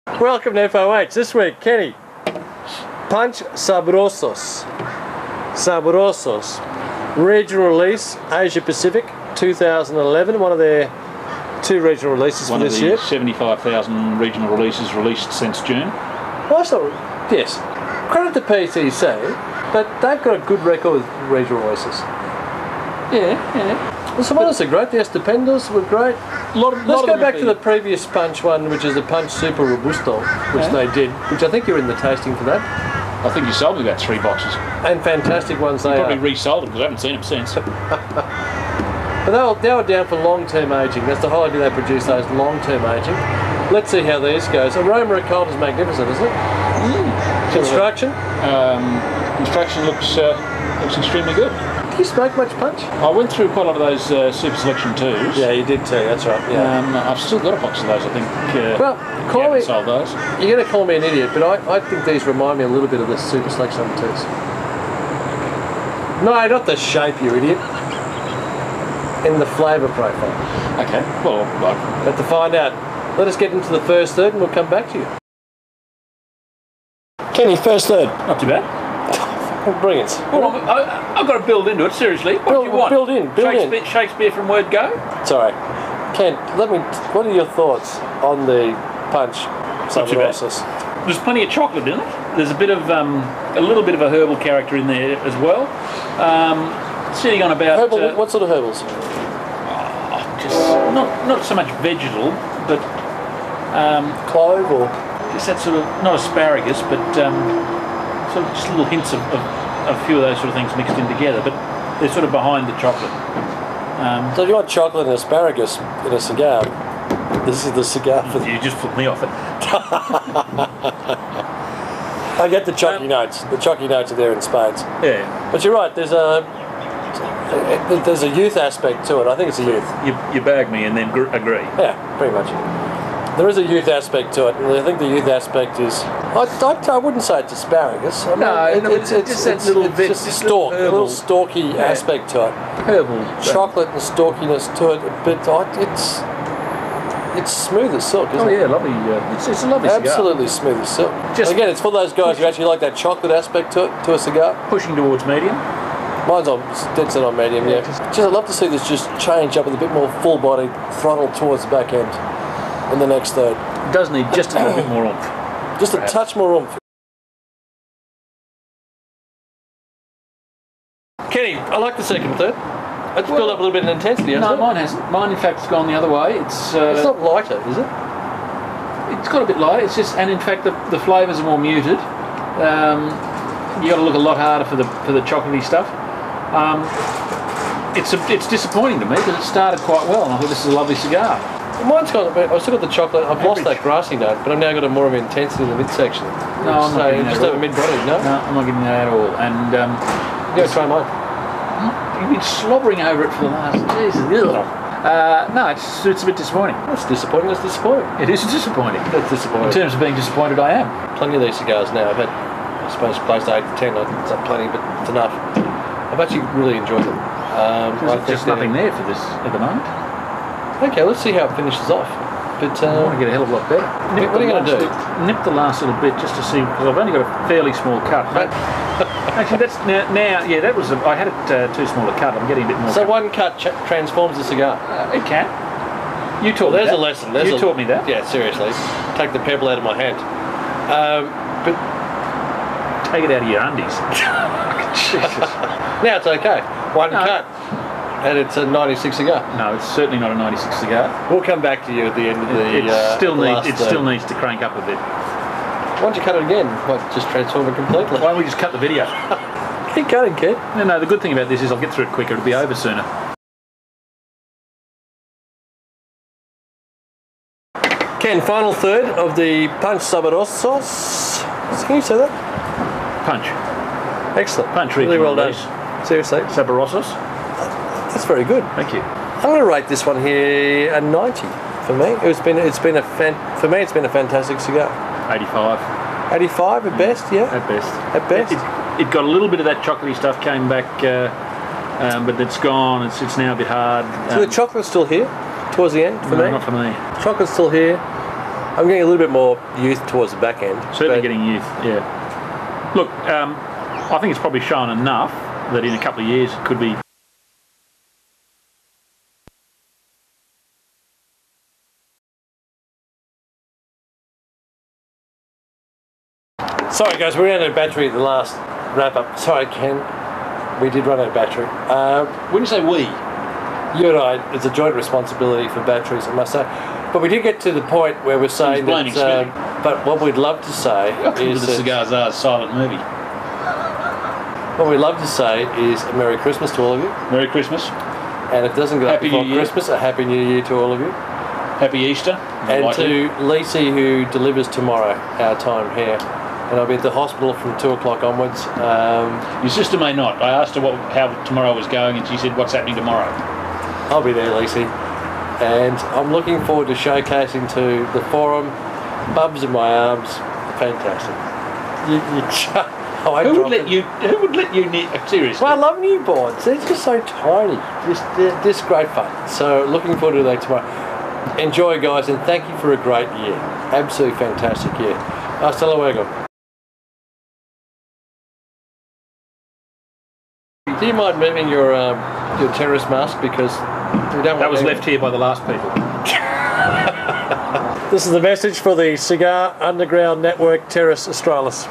Welcome to FOH. This week, Kenny. Punch Sabrosos. Sabrosos. Regional release, Asia Pacific, 2011. One of their 2 regional releases for this year. 75,000 regional releases released since June. Well, that's not... Yes. Credit to PCC, but they've got a good record with regional releases. Yeah. Well, some others are great. The Estupendos were great. Let's go back to the previous Punch one, which is the Punch Super Robusto, which they did, which I think you're in the tasting for that. I think you sold me about 3 boxes. And fantastic ones they probably are. resold them because I haven't seen them since. But they were down for long-term aging. That's the whole idea they produce those long-term aging. Let's see how these goes. Aroma at cold is magnificent, isn't it? Construction? Construction looks extremely good. Do you smoke much Punch? I went through quite a lot of those Super Selection 2s. Yeah, you did too, that's right. Yeah. I've still got a box of those, I think. Well, call me, sold those. You're going to call me an idiot, but I think these remind me a little bit of the Super Selection 2s. No, not the shape, you idiot. In the flavour profile. Okay, well, but to find out, let us get into the first third and we'll come back to you. Kenny, first third. Not too bad. Brilliant. Well, I've got to build into it, seriously. What do you want? Build in. Shakespeare from Word Go? Sorry. Ken, what are your thoughts on the Punch Sabrosos? There's plenty of chocolate in it. There's a bit of, a little bit of a herbal character in there as well. Sitting on about... Herbal, what sort of herbals? Just not so much vegetal, but... clove or... Just that sort of, not asparagus, but sort of just little hints of a few of those sort of things mixed in together, but they're sort of behind the chocolate. So if you want chocolate and asparagus in a cigar, this is the cigar for... You just flipped me off it. I get the chalky notes. The chalky notes are there in spades. Yeah. But you're right, there's a youth aspect to it. I think it's a youth. You bag me and then agree. Yeah, pretty much. There is a youth aspect to it, and I think the youth aspect is... I wouldn't say it's asparagus. It's just a little stalky aspect to it. Herbal. Chocolate and stalkiness to it, but it's smooth as silk, isn't it? Oh yeah, lovely. It's a lovely cigar. Absolutely smooth as silk. Again, it's for those guys who actually like that chocolate aspect to it, to a cigar. Pushing towards medium. Mine's dead set on medium, yeah. Just I'd love to see this just change up with a bit more full-bodied throttle towards the back end in the next third. It does need just a little bit more oomph. Just perhaps. A touch more oomph. Kenny, I like the second third. It's built up a little bit in intensity, hasn't it? No, mine hasn't. Mine, in fact, has gone the other way. It's not lighter, is it? It's got a bit lighter. It's just, and in fact, the flavours are more muted. You got to look a lot harder for the chocolatey stuff. It's disappointing to me because it started quite well, and I thought this is a lovely cigar. Mine's got a bit. I've still got the chocolate. I've lost that grassy note, but I've now got a more of intensity in the midsection. No, I'm not getting that just over mid-body. No, I'm not getting that at all. And you try mine. You've been slobbering over it for the last... Jesus. No, it's a bit disappointing. It's disappointing. It's disappointing. It is disappointing. It's disappointing. In terms of being disappointed, I am. Plenty of these cigars now. I've had, I suppose, close to 8 to 10. It's not plenty, but it's enough. I've actually really enjoyed them. There's just nothing there for this at the moment. Okay, let's see how it finishes off. But I want to get a hell of a lot better. What are you going to do? Nip the last little bit just to see, because I've only got a fairly small cut. Actually, that's now. Yeah, that was. I had it too small a cut. I'm getting a bit more. So one cut transforms the cigar. It can. You taught me that. There's a lesson. You taught me that. Yeah, seriously. Take the pebble out of my hand. But take it out of your undies. Jesus. Now it's okay. One cut. And it's a 96 cigar. No, it's certainly not a 96 cigar. We'll come back to you at the end of the... It still needs to crank up a bit. Why don't you cut it again? Might just transform it completely. Why don't we just cut the video? Keep cutting, kid. No, the good thing about this is I'll get through it quicker. It'll be over sooner. Ken, final third of the Punch Sabrosos. Can you say that? Punch. Excellent. Punch. Really well done. Seriously. Sabrosos. That's very good. Thank you. I'm going to rate this one here a 90 for me. It's been a fantastic cigar. 85. 85 at best, yeah. At best. At best. It got a little bit of that chocolatey stuff came back, but it's gone. It's now a bit hard. So the chocolate's still here towards the end for me. Not for me. Chocolate's still here. I'm getting a little bit more youth towards the back end. Certainly getting youth, yeah. Look, I think it's probably shown enough that in a couple of years it could be. Sorry guys, we ran out of battery at the last wrap up. Sorry Ken, we did run out of battery. When you say we, you and I, it's a joint responsibility for batteries, I must say. But we did get to the point where we're saying that. But what we'd love to say is the Cigar Czar's silent movie. What we'd love to say is a Merry Christmas to all of you. Merry Christmas. And if it doesn't go up before Christmas, a Happy New Year to all of you. Happy Easter. And to Lacey, who delivers tomorrow, our time here. And I'll be at the hospital from 2 o'clock onwards. Your sister may not. I asked her how tomorrow was going, and she said, "What's happening tomorrow?" I'll be there, Lacey. And I'm looking forward to showcasing to the forum. Bubs in my arms. Fantastic. Who would let you seriously? Well, I love newborns. They're just so tiny. Just great fun. So looking forward to that tomorrow. Enjoy, guys, and thank you for a great year. Absolutely fantastic year. Hasta luego. Do you mind moving your terrorist mask, because we don't want that was left here by the last people. This is the message for the Cigar Underground Network Terrace Australis.